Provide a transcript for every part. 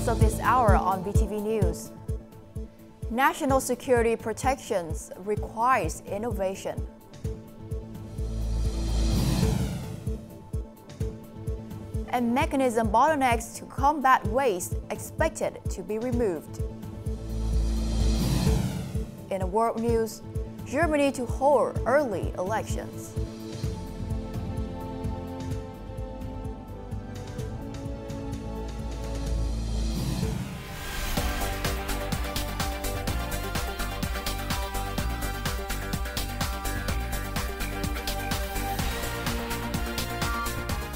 news of this hour on VTV News. National security protections requires innovation. And mechanism bottlenecks to combat waste expected to be removed. In a world news, Germany to hold early elections.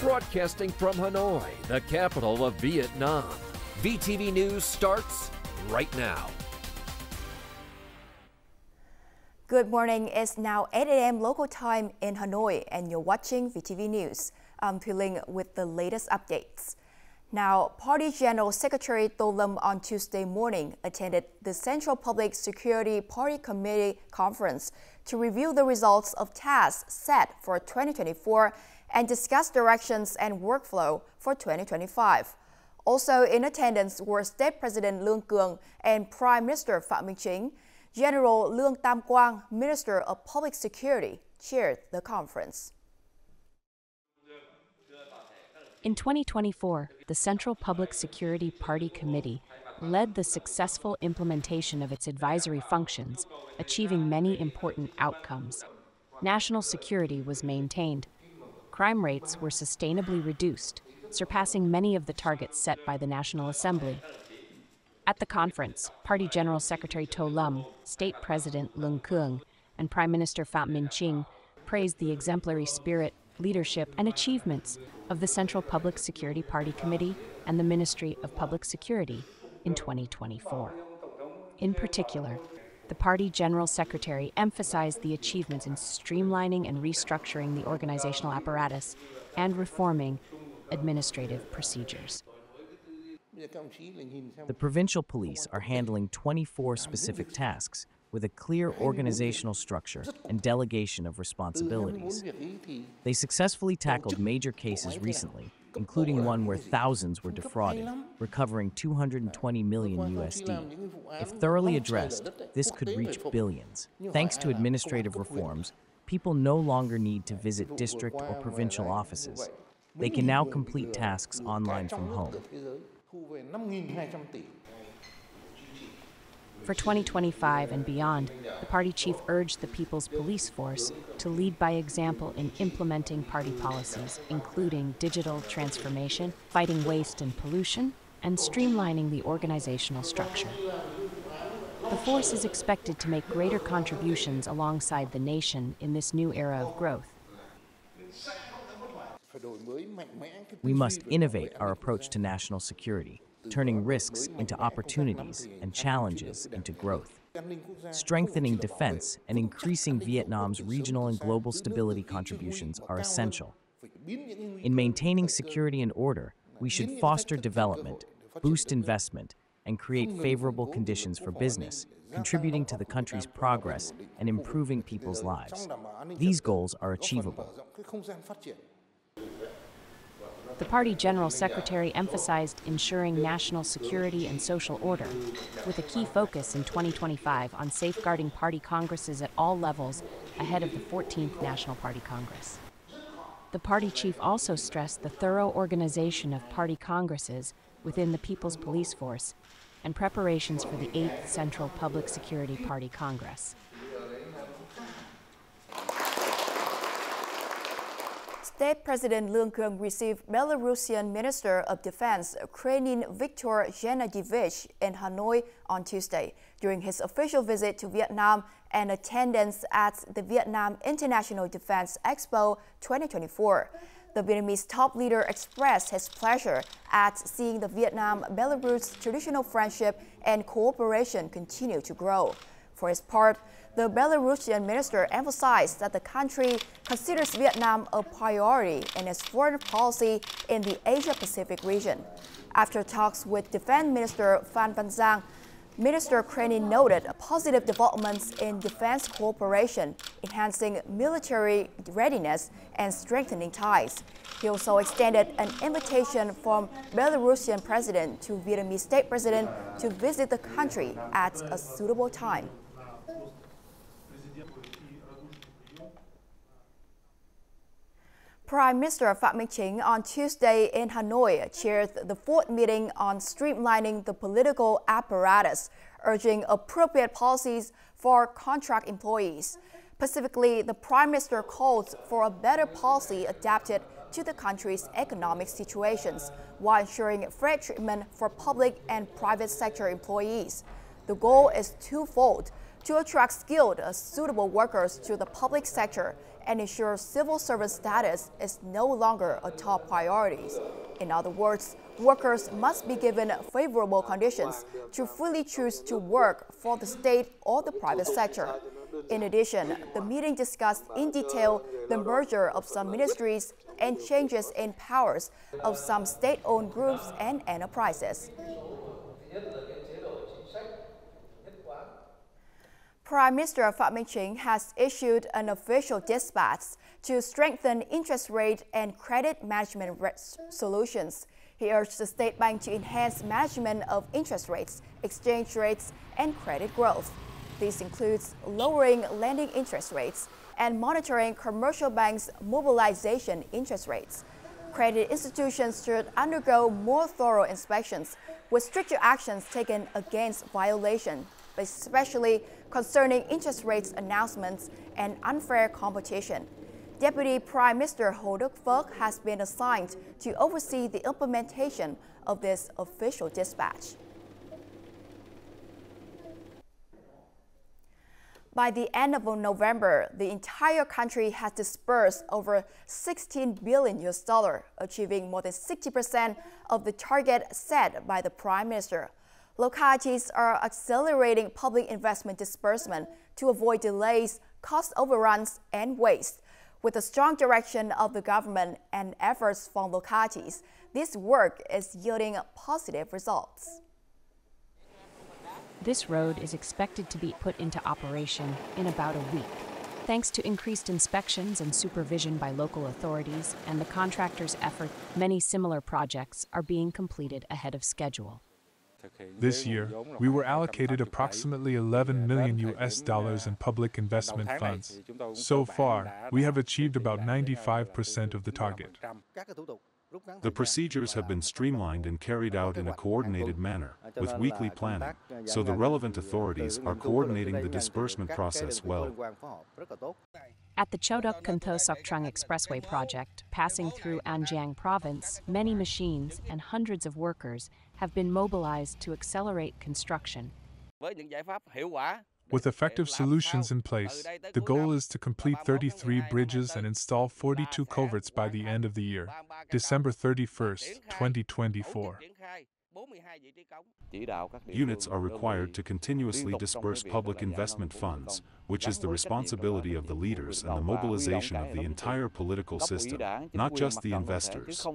Broadcasting from Hanoi, the capital of Vietnam. VTV News starts right now. Good morning. It's now 8 a.m. local time in Hanoi, and you're watching VTV News. I'm Phie with the latest updates. Now, Party General Secretary Tô Lâm on Tuesday morning attended the Central Public Security Party Committee conference to review the results of tasks set for 2024 and discuss directions and workflow for 2025. Also in attendance were State President Lương Cường and Prime Minister Phạm Minh Chính. General Lương Tam Quang, Minister of Public Security, chaired the conference. In 2024, the Central Public Security Party Committee led the successful implementation of its advisory functions, achieving many important outcomes. National security was maintained. Crime rates were sustainably reduced, surpassing many of the targets set by the National Assembly. At the conference, Party General Secretary Tô Lâm, State President Lương Cường, and Prime Minister Phạm Minh Chính praised the exemplary spirit, leadership, and achievements of the Central Public Security Party Committee and the Ministry of Public Security in 2024. In particular, the Party General Secretary emphasized the achievements in streamlining and restructuring the organizational apparatus and reforming administrative procedures. The provincial police are handling 24 specific tasks with a clear organizational structure and delegation of responsibilities. They successfully tackled major cases recently, including one where thousands were defrauded, recovering 220 million USD. If thoroughly addressed, this could reach billions. Thanks to administrative reforms, people no longer need to visit district or provincial offices. They can now complete tasks online from home. For 2025 and beyond, the party chief urged the People's Police Force to lead by example in implementing party policies, including digital transformation, fighting waste and pollution, and streamlining the organizational structure. The force is expected to make greater contributions alongside the nation in this new era of growth. We must innovate our approach to national security, turning risks into opportunities and challenges into growth. Strengthening defense and increasing Vietnam's regional and global stability contributions are essential. In maintaining security and order, we should foster development, boost investment, and create favorable conditions for business, contributing to the country's progress and improving people's lives. These goals are achievable. The Party General Secretary emphasized ensuring national security and social order, with a key focus in 2025 on safeguarding party congresses at all levels ahead of the 14th National Party Congress. The party chief also stressed the thorough organization of party congresses within the People's Police Force and preparations for the 8th Central Public Security Party Congress. State President Lương Cường received Belarusian Minister of Defense Ukrainian Viktor Gennadievich in Hanoi on Tuesday during his official visit to Vietnam and attendance at the Vietnam International Defense Expo 2024. The Vietnamese top leader expressed his pleasure at seeing the Vietnam-Belarus traditional friendship and cooperation continue to grow. For his part, the Belarusian minister emphasized that the country considers Vietnam a priority in its foreign policy in the Asia-Pacific region. After talks with Defense Minister Phan Văn Giang, Minister Crenny noted positive developments in defense cooperation, enhancing military readiness and strengthening ties. He also extended an invitation from Belarusian president to Vietnamese state president to visit the country at a suitable time. Prime Minister Phạm Minh Chính on Tuesday in Hanoi chaired the fourth meeting on streamlining the political apparatus, urging appropriate policies for contract employees. Specifically, the Prime Minister called for a better policy adapted to the country's economic situations, while ensuring fair treatment for public and private sector employees. The goal is twofold: to attract skilled, suitable workers to the public sector and ensure civil service status is no longer a top priority. In other words, workers must be given favorable conditions to freely choose to work for the state or the private sector. In addition, the meeting discussed in detail the merger of some ministries and changes in powers of some state-owned groups and enterprises. Prime Minister Phạm Minh Chính has issued an official dispatch to strengthen interest rate and credit management solutions. He urged the State Bank to enhance management of interest rates, exchange rates, and credit growth. This includes lowering lending interest rates and monitoring commercial banks' mobilization interest rates. Credit institutions should undergo more thorough inspections, with stricter actions taken against violation, especially concerning interest rates announcements and unfair competition. Deputy Prime Minister Hồ Đức Phước has been assigned to oversee the implementation of this official dispatch. By the end of November, the entire country has disbursed over $16 billion, achieving more than 60% of the target set by the Prime Minister. Localities are accelerating public investment disbursement to avoid delays, cost overruns, and waste. With the strong direction of the government and efforts from localities, this work is yielding positive results. This road is expected to be put into operation in about a week. Thanks to increased inspections and supervision by local authorities and the contractor's effort, many similar projects are being completed ahead of schedule. This year, we were allocated approximately $11 million in public investment funds. So far, we have achieved about 95% of the target. The procedures have been streamlined and carried out in a coordinated manner, with weekly planning, so the relevant authorities are coordinating the disbursement process well. At the Choduk Kantho Soktrang Expressway project, passing through An Giang province, many machines and hundreds of workers have been mobilized to accelerate construction. With effective solutions in place, the goal is to complete 33 bridges and install 42 culverts by the end of the year, December 31st, 2024. Units are required to continuously disburse public investment funds, which is the responsibility of the leaders and the mobilization of the entire political system, not just the investors.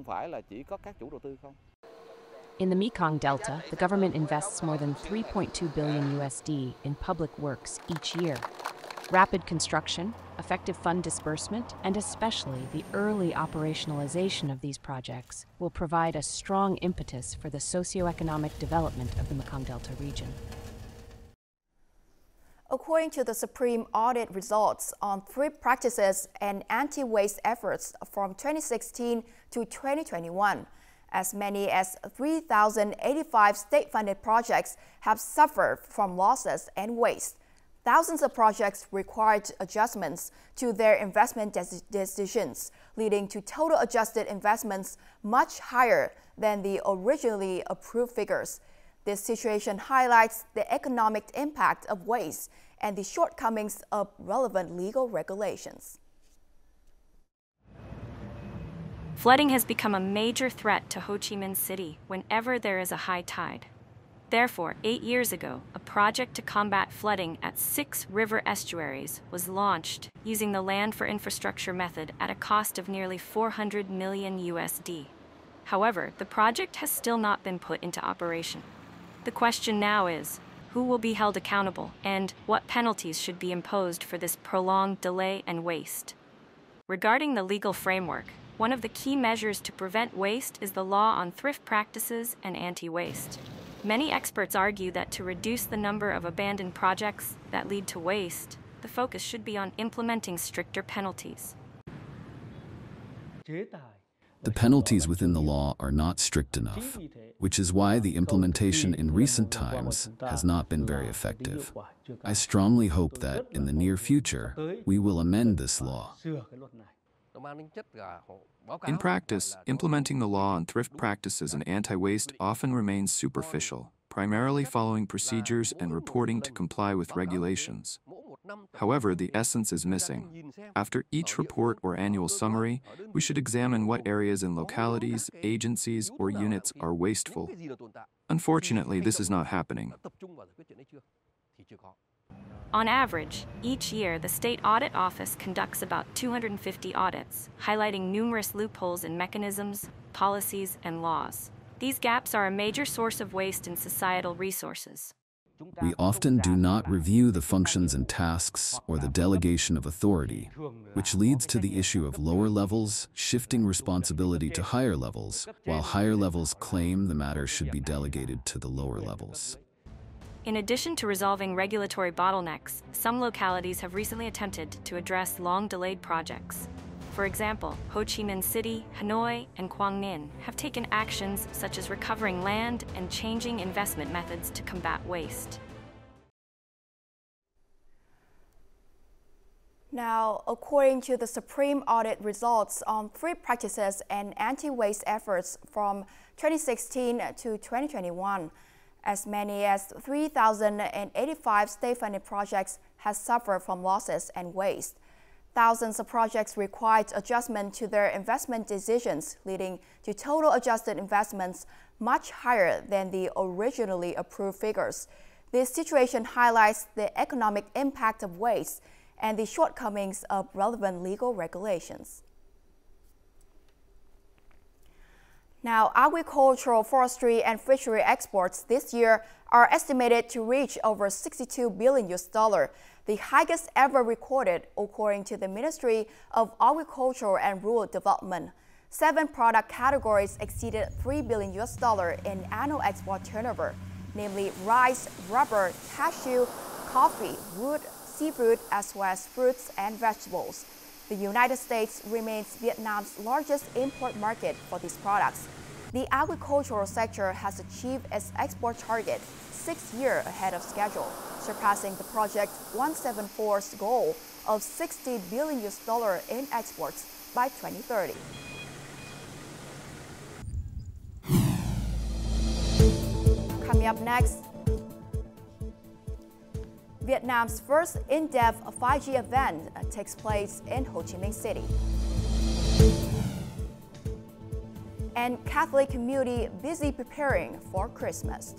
In the Mekong Delta, the government invests more than $3.2 billion in public works each year. Rapid construction, effective fund disbursement, and especially the early operationalization of these projects will provide a strong impetus for the socioeconomic development of the Mekong Delta region. According to the Supreme Audit results on thrift practices and anti-waste efforts from 2016 to 2021, as many as 3,085 state-funded projects have suffered from losses and waste. Thousands of projects required adjustments to their investment decisions, leading to total adjusted investments much higher than the originally approved figures. This situation highlights the economic impact of waste and the shortcomings of relevant legal regulations. Flooding has become a major threat to Ho Chi Minh City whenever there is a high tide. Therefore, 8 years ago, a project to combat flooding at 6 river estuaries was launched using the land for infrastructure method at a cost of nearly $400 million. However, the project has still not been put into operation. The question now is, who will be held accountable, and what penalties should be imposed for this prolonged delay and waste. Regarding the legal framework, one of the key measures to prevent waste is the law on thrift practices and anti-waste. Many experts argue that to reduce the number of abandoned projects that lead to waste, the focus should be on implementing stricter penalties. The penalties within the law are not strict enough, which is why the implementation in recent times has not been very effective. I strongly hope that, in the near future, we will amend this law. In practice, implementing the law on thrift practices and anti-waste often remains superficial, primarily following procedures and reporting to comply with regulations. However, the essence is missing. After each report or annual summary, we should examine what areas in localities, agencies, or units are wasteful. Unfortunately, this is not happening. On average, each year the State Audit Office conducts about 250 audits, highlighting numerous loopholes in mechanisms, policies, and laws. These gaps are a major source of waste in societal resources. We often do not review the functions and tasks or the delegation of authority, which leads to the issue of lower levels shifting responsibility to higher levels, while higher levels claim the matter should be delegated to the lower levels. In addition to resolving regulatory bottlenecks, some localities have recently attempted to address long-delayed projects. For example, Ho Chi Minh City, Hanoi, and Quang Ninh have taken actions such as recovering land and changing investment methods to combat waste. Now, according to the Supreme Audit results on thrift practices and anti-waste efforts from 2016 to 2021, as many as 3,085 state-funded projects have suffered from losses and waste. Thousands of projects required adjustment to their investment decisions, leading to total adjusted investments much higher than the originally approved figures. This situation highlights the economic impact of waste and the shortcomings of relevant legal regulations. Now, agricultural, forestry, and fishery exports this year are estimated to reach over $62 billion, the highest ever recorded, according to the Ministry of Agriculture and Rural Development. 7 product categories exceeded $3 billion in annual export turnover, namely rice, rubber, cashew, coffee, wood, seafood, as well as fruits and vegetables. The United States remains Vietnam's largest import market for these products. The agricultural sector has achieved its export target 6 years ahead of schedule, surpassing the Project 174's goal of $60 billion in exports by 2030. Coming up next, Vietnam's first in-depth 5G event takes place in Ho Chi Minh City. And Catholic community busy preparing for Christmas.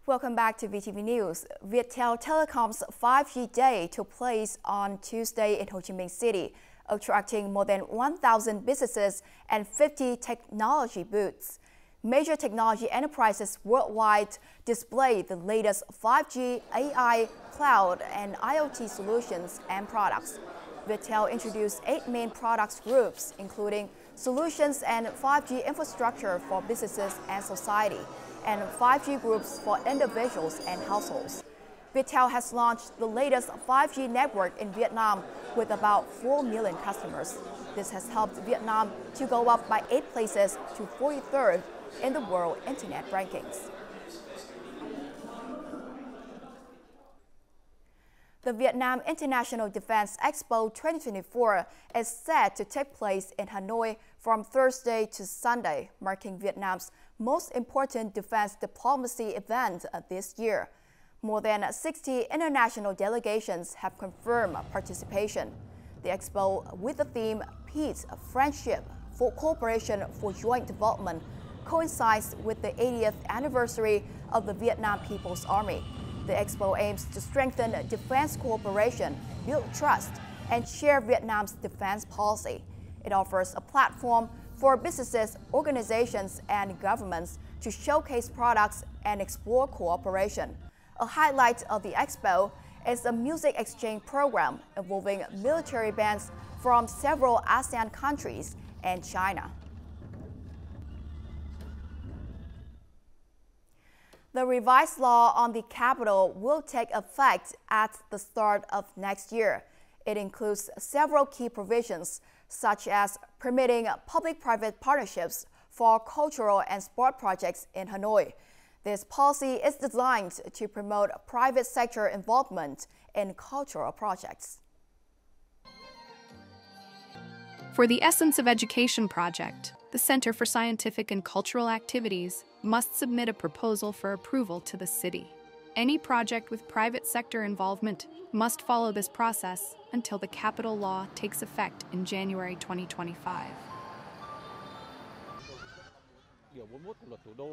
Welcome back to VTV News. Viettel Telecom's 5G Day took place on Tuesday in Ho Chi Minh City, attracting more than 1,000 businesses and 50 technology booths. Major technology enterprises worldwide displayed the latest 5G, AI, cloud, and IoT solutions and products. Viettel introduced 8 main products groups, including solutions and 5G infrastructure for businesses and society, and 5G groups for individuals and households. Viettel has launched the latest 5G network in Vietnam with about 4 million customers. This has helped Vietnam to go up by 8 places to 43rd in the world internet rankings. The Vietnam International Defense Expo 2024 is set to take place in Hanoi from Thursday to Sunday, marking Vietnam's most important defense diplomacy event this year. More than 60 international delegations have confirmed participation. The expo, with the theme Peace, Friendship, for Cooperation for Joint Development, coincides with the 80th anniversary of the Vietnam People's Army. The expo aims to strengthen defense cooperation, build trust, and share Vietnam's defense policy. It offers a platform for businesses, organizations, and governments to showcase products and explore cooperation. A highlight of the expo is a music exchange program involving military bands from several ASEAN countries and China. The revised law on the capital will take effect at the start of next year. It includes several key provisions, such as permitting public-private partnerships for cultural and sport projects in Hanoi. This policy is designed to promote private sector involvement in cultural projects. For the Essence of Education project, the Center for Scientific and Cultural Activities must submit a proposal for approval to the city. Any project with private sector involvement must follow this process until the capital law takes effect in January 2025.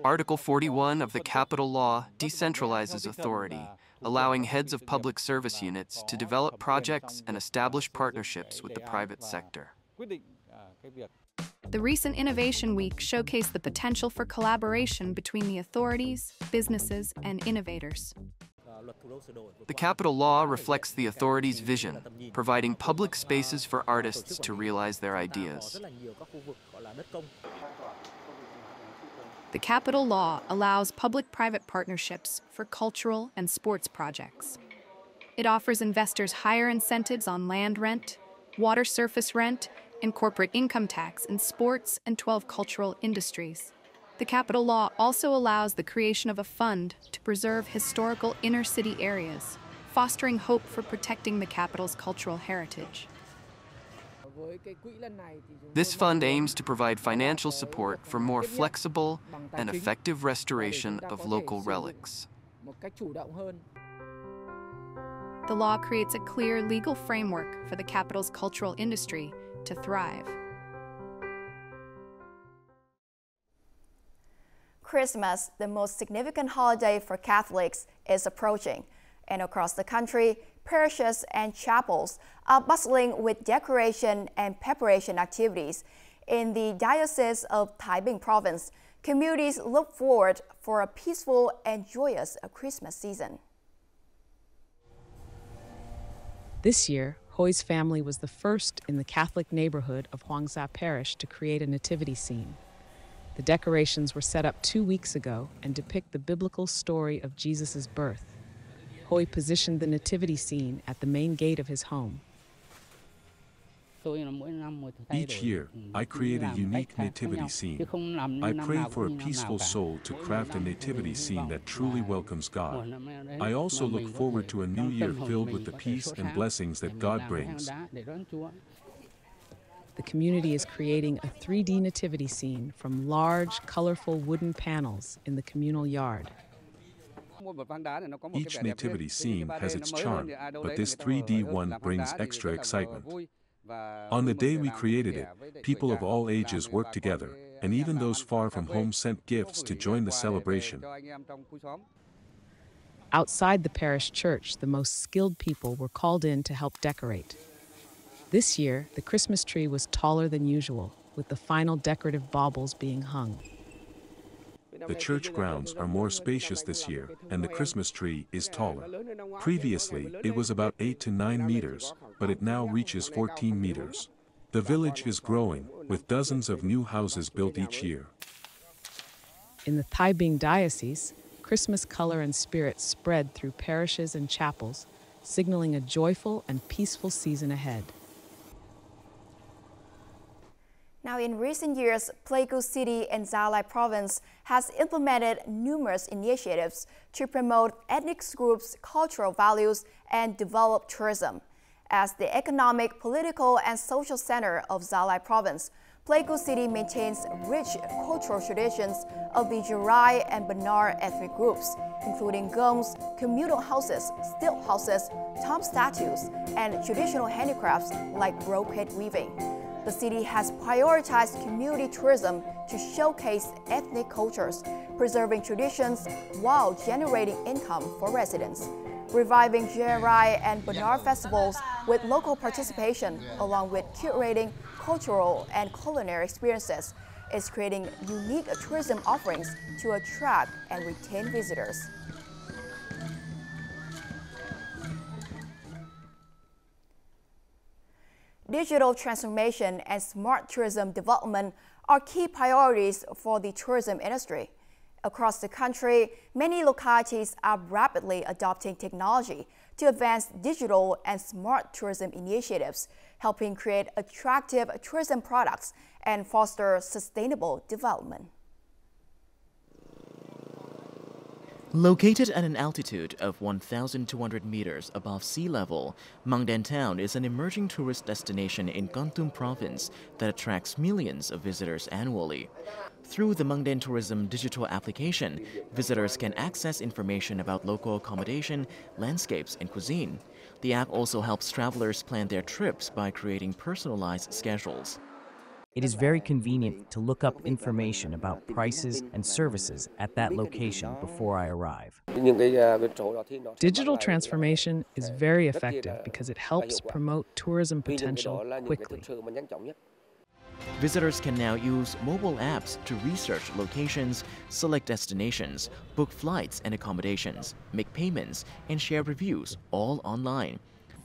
Article 41 of the Capital Law decentralizes authority, allowing heads of public service units to develop projects and establish partnerships with the private sector. The recent Innovation Week showcased the potential for collaboration between the authorities, businesses, and innovators. The Capital Law reflects the authority's vision, providing public spaces for artists to realize their ideas. The Capital Law allows public-private partnerships for cultural and sports projects. It offers investors higher incentives on land rent, water surface rent, and corporate income tax in sports and 12 cultural industries. The Capital Law also allows the creation of a fund to preserve historical inner-city areas, fostering hope for protecting the capital's cultural heritage. This fund aims to provide financial support for more flexible and effective restoration of local relics. The law creates a clear legal framework for the capital's cultural industry to thrive. Christmas, the most significant holiday for Catholics, is approaching, and across the country, parishes and chapels are bustling with decoration and preparation activities. In the Diocese of Taiping Province, communities look forward for a peaceful and joyous Christmas season. This year, Hoi's family was the first in the Catholic neighborhood of Huangsa Parish to create a nativity scene. The decorations were set up 2 weeks ago and depict the biblical story of Jesus' birth. Hoi positioned the nativity scene at the main gate of his home. Each year, I create a unique nativity scene. I pray for a peaceful soul to craft a nativity scene that truly welcomes God. I also look forward to a new year filled with the peace and blessings that God brings. The community is creating a 3D nativity scene from large, colorful wooden panels in the communal yard. Each nativity scene has its charm, but this 3D one brings extra excitement. On the day we created it, people of all ages worked together, and even those far from home sent gifts to join the celebration. Outside the parish church, the most skilled people were called in to help decorate. This year, the Christmas tree was taller than usual, with the final decorative baubles being hung. The church grounds are more spacious this year, and the Christmas tree is taller. Previously, it was about 8 to 9 meters, but it now reaches 14 meters. The village is growing, with dozens of new houses built each year. In the Taiping Diocese, Christmas color and spirit spread through parishes and chapels, signaling a joyful and peaceful season ahead. Now, in recent years, Pleiku City in Zalai Province has implemented numerous initiatives to promote ethnic groups' cultural values and develop tourism. As the economic, political, and social center of Zalai Province, Pleiku City maintains rich cultural traditions of the Jarai and Benar ethnic groups, including gongs, communal houses, stilt houses, tomb statues, and traditional handicrafts like brocade weaving. The city has prioritized community tourism to showcase ethnic cultures, preserving traditions while generating income for residents. Reviving Jarai and Benar festivals with local participation, along with curating cultural and culinary experiences, is creating unique tourism offerings to attract and retain visitors. Digital transformation and smart tourism development are key priorities for the tourism industry. Across the country, many localities are rapidly adopting technology to advance digital and smart tourism initiatives, helping create attractive tourism products and foster sustainable development. Located at an altitude of 1,200 meters above sea level, Mangdan Town is an emerging tourist destination in Kontum Province that attracts millions of visitors annually. Through the Mangdan Tourism digital application, visitors can access information about local accommodation, landscapes, and cuisine. The app also helps travelers plan their trips by creating personalized schedules. It is very convenient to look up information about prices and services at that location before I arrive. Digital transformation is very effective because it helps promote tourism potential quickly. Visitors can now use mobile apps to research locations, select destinations, book flights and accommodations, make payments, and share reviews, all online.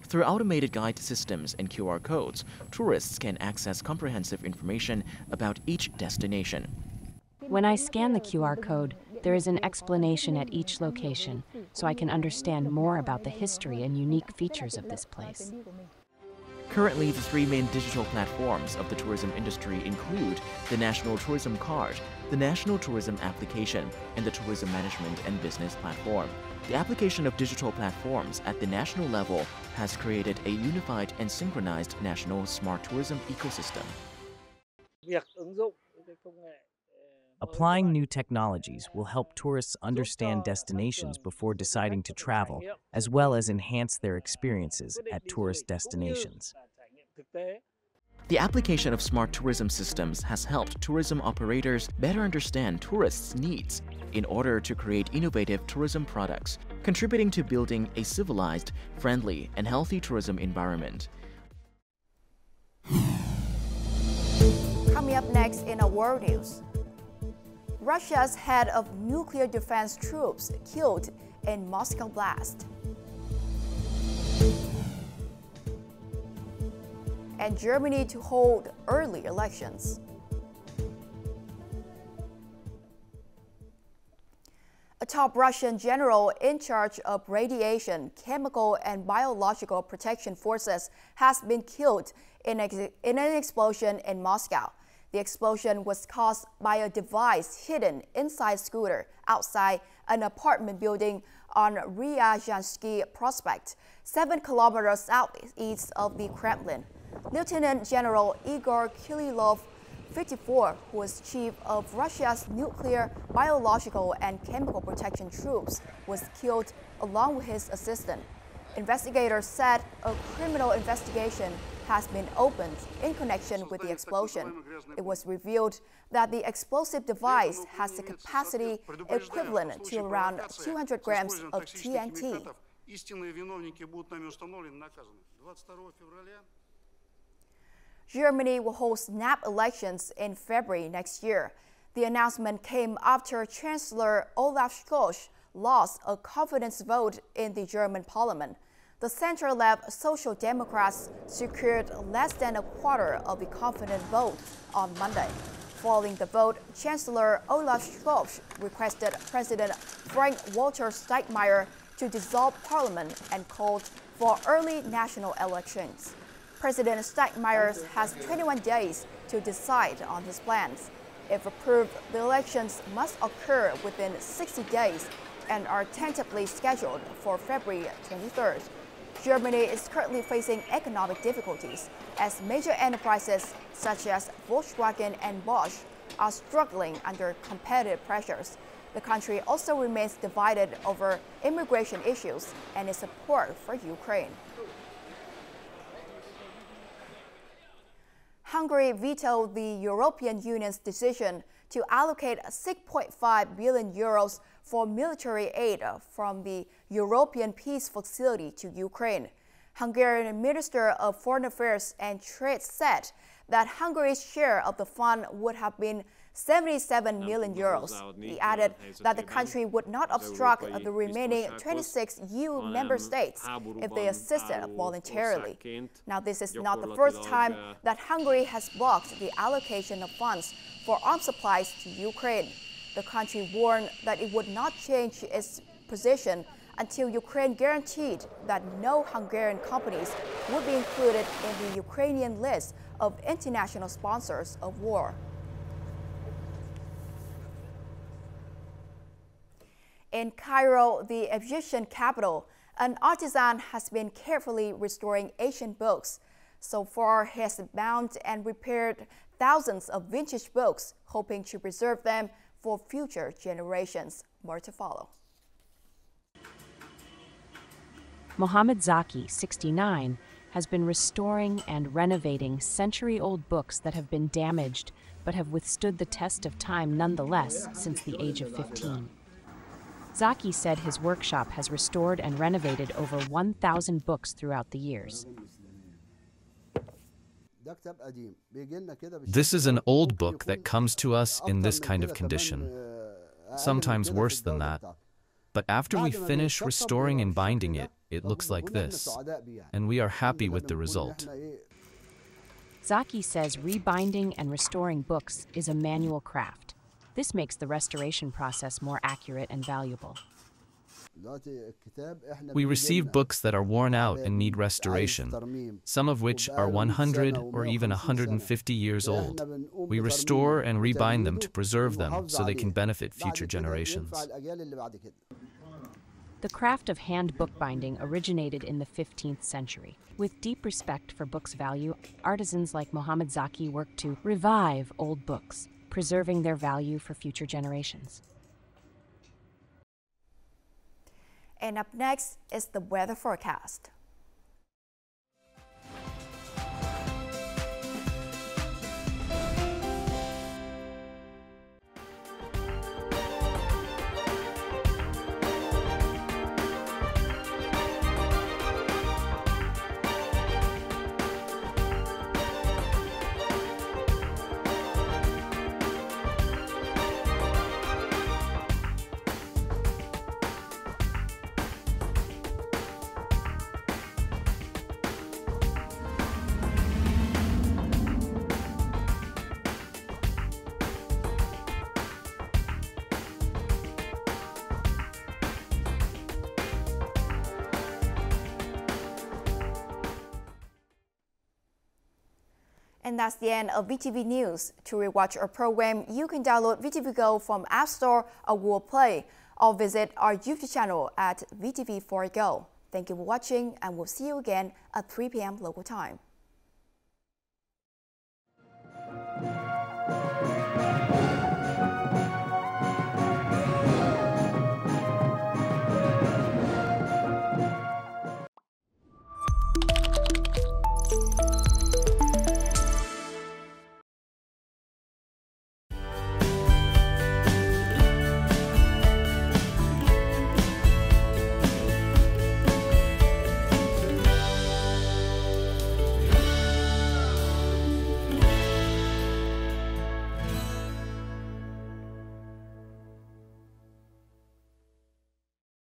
Through automated guide systems and QR codes, tourists can access comprehensive information about each destination. When I scan the QR code, there is an explanation at each location, so I can understand more about the history and unique features of this place. Currently, the three main digital platforms of the tourism industry include the National Tourism Card, the National Tourism Application, and the Tourism Management and Business Platform. The application of digital platforms at the national level has created a unified and synchronized national smart tourism ecosystem. Applying new technologies will help tourists understand destinations before deciding to travel, as well as enhance their experiences at tourist destinations. The application of smart tourism systems has helped tourism operators better understand tourists' needs in order to create innovative tourism products, contributing to building a civilized, friendly, and healthy tourism environment. Coming up next in our world news, Russia's head of nuclear defense troops killed in Moscow blast. And Germany to hold early elections. A top Russian general in charge of radiation, chemical, and biological protection forces has been killed in an explosion in Moscow. The explosion was caused by a device hidden inside a scooter outside an apartment building on Ryazhansky Prospect, 7 kilometers southeast of the Kremlin. Lieutenant General Igor Kirillov, 54, who was chief of Russia's nuclear, biological, and chemical protection troops, was killed along with his assistant. Investigators said a criminal investigation has been opened in connection with the explosion. It was revealed that the explosive device has the capacity equivalent to around 200 grams of TNT. Germany will hold snap elections in February next year. The announcement came after Chancellor Olaf Scholz lost a confidence vote in the German parliament. The center-left Social Democrats secured less than a quarter of the confidence vote on Monday. Following the vote, Chancellor Olaf Scholz requested President Frank-Walter Steinmeier to dissolve parliament and called for early national elections. President Steinmeier has 21 days to decide on his plans. If approved, the elections must occur within 60 days and are tentatively scheduled for February 23rd. Germany is currently facing economic difficulties as major enterprises such as Volkswagen and Bosch are struggling under competitive pressures. The country also remains divided over immigration issues and its support for Ukraine. Hungary vetoed the European Union's decision to allocate 6.5 billion euros for military aid from the European Peace Facility to Ukraine. Hungarian Minister of Foreign Affairs and Trade said that Hungary's share of the fund would have been 77 million euros. He added that the country would not obstruct the remaining 26 EU member states if they assisted voluntarily. Now, this is not the first time that Hungary has blocked the allocation of funds for arms supplies to Ukraine. The country warned that it would not change its position until Ukraine guaranteed that no Hungarian companies would be included in the Ukrainian list of international sponsors of war. In Cairo, the Egyptian capital, an artisan has been carefully restoring ancient books. So far, he has bound and repaired thousands of vintage books, hoping to preserve them for future generations. More to follow. Mohammed Zaki, 69, has been restoring and renovating century-old books that have been damaged but have withstood the test of time nonetheless since the age of 15. Zaki said his workshop has restored and renovated over 1,000 books throughout the years. This is an old book that comes to us in this kind of condition, sometimes worse than that. But after we finish restoring and binding it, it looks like this, and we are happy with the result. Zaki says rebinding and restoring books is a manual craft. This makes the restoration process more accurate and valuable. We receive books that are worn out and need restoration, some of which are 100 or even 150 years old. We restore and rebind them to preserve them so they can benefit future generations. The craft of hand bookbinding originated in the 15th century. With deep respect for books' value, artisans like Mohammed Zaki work to revive old books, preserving their value for future generations. And up next is the weather forecast. And that's the end of VTV News. To rewatch our program, you can download VTVgo from App Store or Google Play, or visit our YouTube channel at VTV4Go. Thank you for watching, and we'll see you again at 3 p.m. local time.